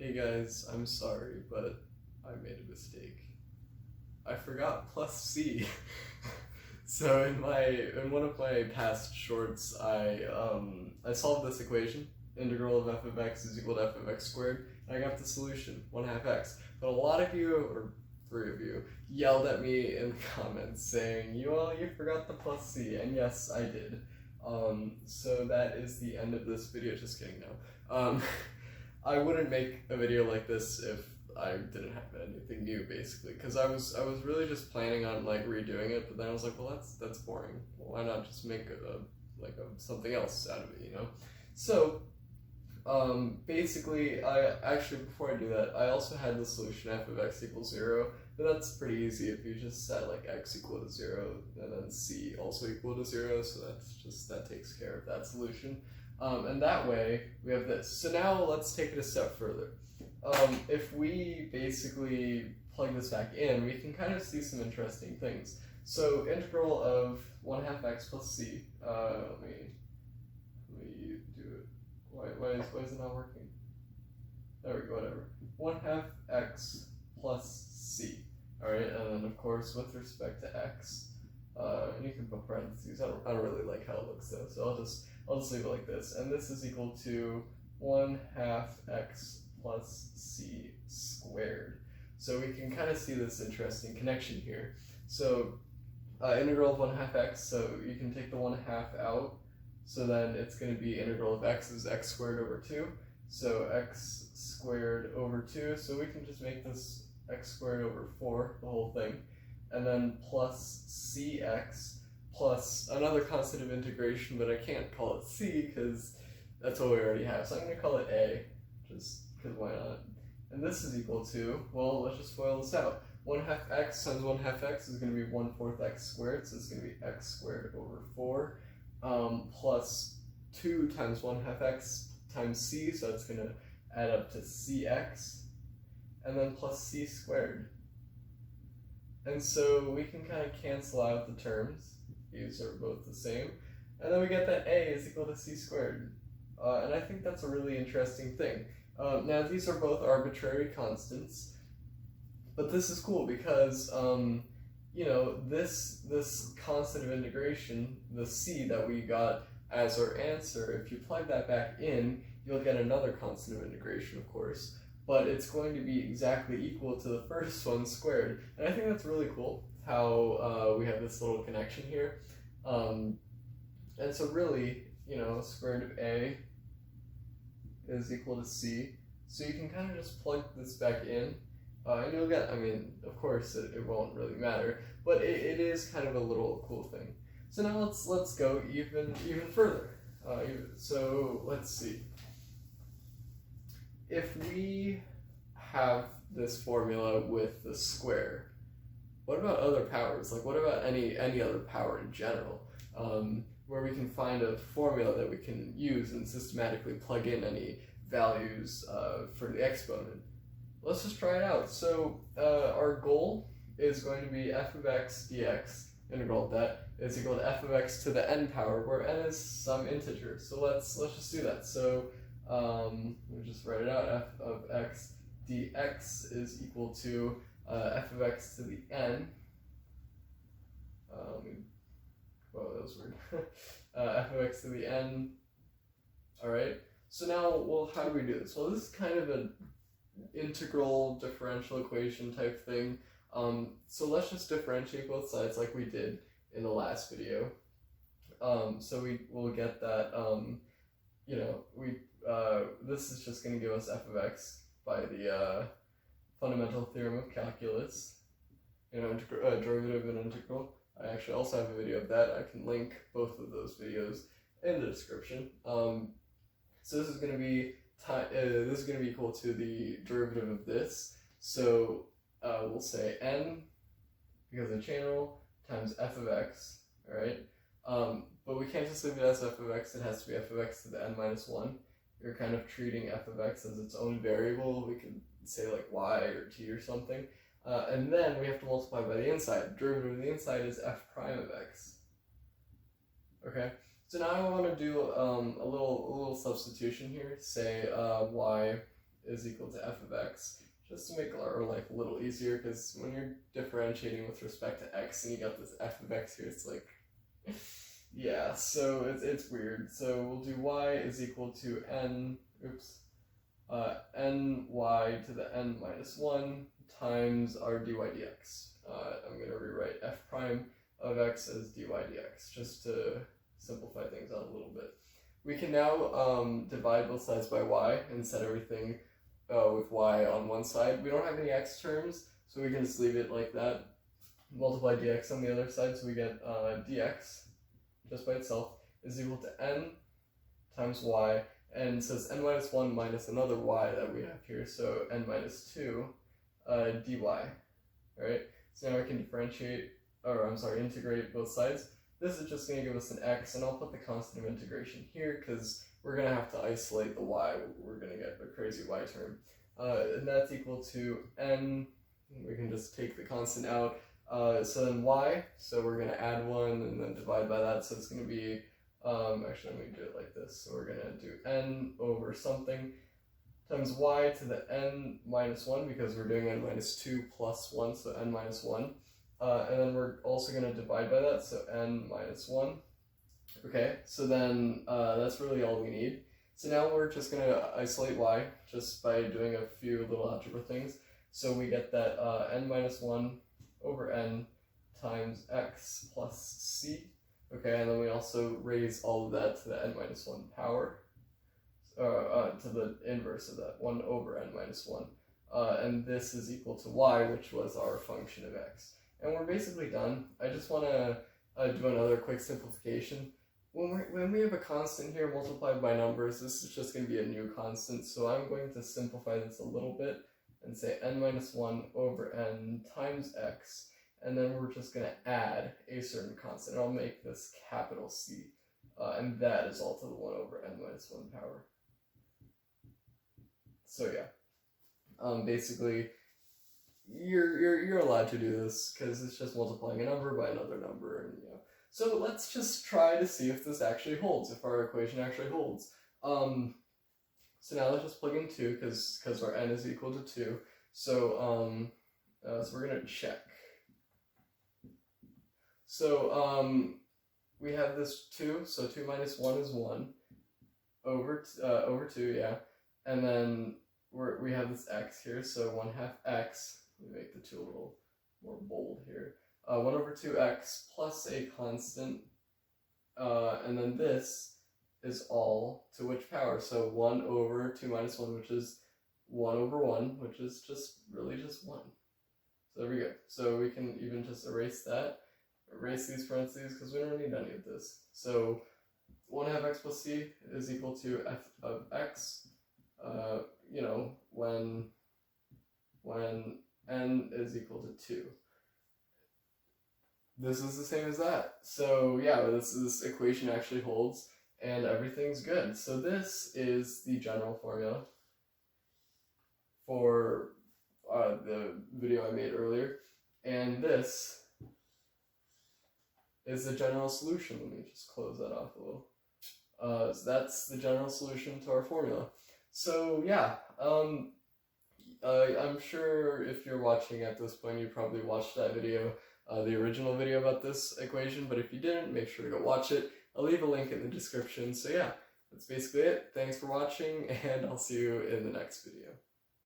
Hey guys, I'm sorry, but I made a mistake. I forgot plus C. So in one of my past shorts, I solved this equation. Integral of f of x is equal to f of x squared, and I got the solution, 1/2 x. But a lot of you, or 3 of you, yelled at me in the comments saying, you forgot the plus C, and yes, I did. So that is the end of this video. Just kidding, no. I wouldn't make a video like this if I didn't have anything new, basically, because I was really just planning on like redoing it, but then I was like, well, that's boring. Well, why not just make something else out of it, you know? So basically, before I do that, I also had the solution f of x equals 0, but that's pretty easy if you just set like x equal to 0 and then c also equal to 0, so that takes care of that solution. And that way we have this. So now let's take it a step further. If we basically plug this back in, we can kind of see some interesting things. So integral of 1/2 x plus c. Let me do it. Why is it not working? There we go. Whatever. 1/2 x plus c. All right, and then of course with respect to x, and you can put parentheses. I don't really like how it looks though, so I'll just leave it like this. And this is equal to 1/2 x plus c squared. So we can kind of see this interesting connection here. So integral of 1/2 x, so you can take the 1/2 out, so then it's going to be integral of x is x squared over 2. So x squared over 2, so we can just make this x squared over 4, the whole thing, and then plus cx plus another constant of integration, but I can't call it c because that's what we already have. So I'm going to call it a, just because why not? And this is equal to, well, let's just FOIL this out. 1/2 x times 1/2 x is going to be 1/4 x squared, so it's going to be x squared over 4, plus 2 times 1/2 x times c, so that's going to add up to cx, and then plus c squared. And so we can kind of cancel out the terms. These are both the same. And then we get that a is equal to c squared. And I think that's a really interesting thing. Now these are both arbitrary constants, but this is cool because, you know, this constant of integration, the c that we got as our answer, if you plug that back in, you'll get another constant of integration, of course, but it's going to be exactly equal to the first one squared. And I think that's really cool how we have this little connection here. And so really, you know, square root of a is equal to c. So you can kind of just plug this back in, and you'll get, I mean, of course it won't really matter, but it is kind of a little cool thing. So now let's go even further. So let's see. If we have this formula with the square, what about other powers? Like, what about any other power in general, where we can find a formula that we can use and systematically plug in any values for the exponent? Let's just try it out. So our goal is going to be f of x dx, integral of that, is equal to f of x to the n power, where n is some integer. So let's just do that. So we'll just write it out. F of x dx is equal to f of x to the n. Whoa, that was weird. F of x to the n. All right. So now, well, how do we do this? Well, this is kind of an integral differential equation type thing. So let's just differentiate both sides like we did in the last video. So we'll get that, you know, this is just going to give us f of x by the fundamental theorem of calculus, you know, derivative and integral. I actually also have a video of that. I can link both of those videos in the description. So this is going to be equal to the derivative of this. So we'll say n, because of chain rule, times f of x. All right. But we can't just leave it as f of x. It has to be f of x to the n minus 1. You're kind of treating f of x as its own variable. We could say like y or t or something. And then we have to multiply by the inside. Derivative of the inside is f prime of x. Okay. So now I want to do a little substitution here. Say y is equal to f of x, just to make our life a little easier, because when you're differentiating with respect to x and you got this f of x here, it's like, yeah, so it's weird. So we'll do y is equal to ny to the n minus 1 times our dy dx. I'm going to rewrite f prime of x as dy dx, just to simplify things out a little bit. We can now divide both sides by y and set everything with y on one side. We don't have any x terms, so we can just leave it like that. Multiply dx on the other side, so we get dx, just by itself, is equal to n times y, and it says n minus 1 minus another y that we have here, so n minus 2 dy, right? So now we can integrate both sides. This is just going to give us an x, and I'll put the constant of integration here because we're going to have to isolate the y. We're going to get a crazy y term. And that's equal to n, we can just take the constant out. So then y, so we're going to add 1 and then divide by that, so it's going to be, actually I'm going to do it like this. So we're going to do n over something times y to the n minus 1, because we're doing n minus 2 plus 1, so n minus 1. And then we're also going to divide by that, so n minus 1. Okay, so then that's really all we need. So now we're just going to isolate y just by doing a few little algebra things. So we get that n minus 1 over n times x plus c. Okay, and then we also raise all of that to the n minus 1 power, to the inverse of that, 1 over n minus 1. And this is equal to y, which was our function of x. And we're basically done. I just want to do another quick simplification. When we have a constant here multiplied by numbers, this is just going to be a new constant. So I'm going to simplify this a little bit and say n minus 1 over n times x. And then we're just going to add a certain constant. I'll make this capital C. And that is all to the 1 over n minus 1 power. So yeah, basically, you're allowed to do this because it's just multiplying a number by another number, and you know. So let's just try to see if this actually holds, if our equation actually holds. So now let's just plug in 2 because our n is equal to 2. So so we're gonna check. So we have this 2. So 2 minus 1 is 1 over 2, yeah, and then we have this x here. So 1/2 x. Let me make the 2 a little more bold here. 1 over 2x plus a constant, and then this is all to which power? So 1 over 2 minus 1, which is 1 over 1, which is just really just 1. So there we go. So we can even just erase that, erase these parentheses, because we don't need any of this. So 1/2 x plus c is equal to f of x, you know, when n is equal to 2. This is the same as that. So yeah, this equation actually holds, and everything's good. So this is the general formula for the video I made earlier, and this is the general solution. Let me just close that off a little. So that's the general solution to our formula. So yeah, I'm sure if you're watching at this point, you probably watched that video, the original video about this equation, but if you didn't, make sure to go watch it. I'll leave a link in the description. So yeah, that's basically it. Thanks for watching, and I'll see you in the next video.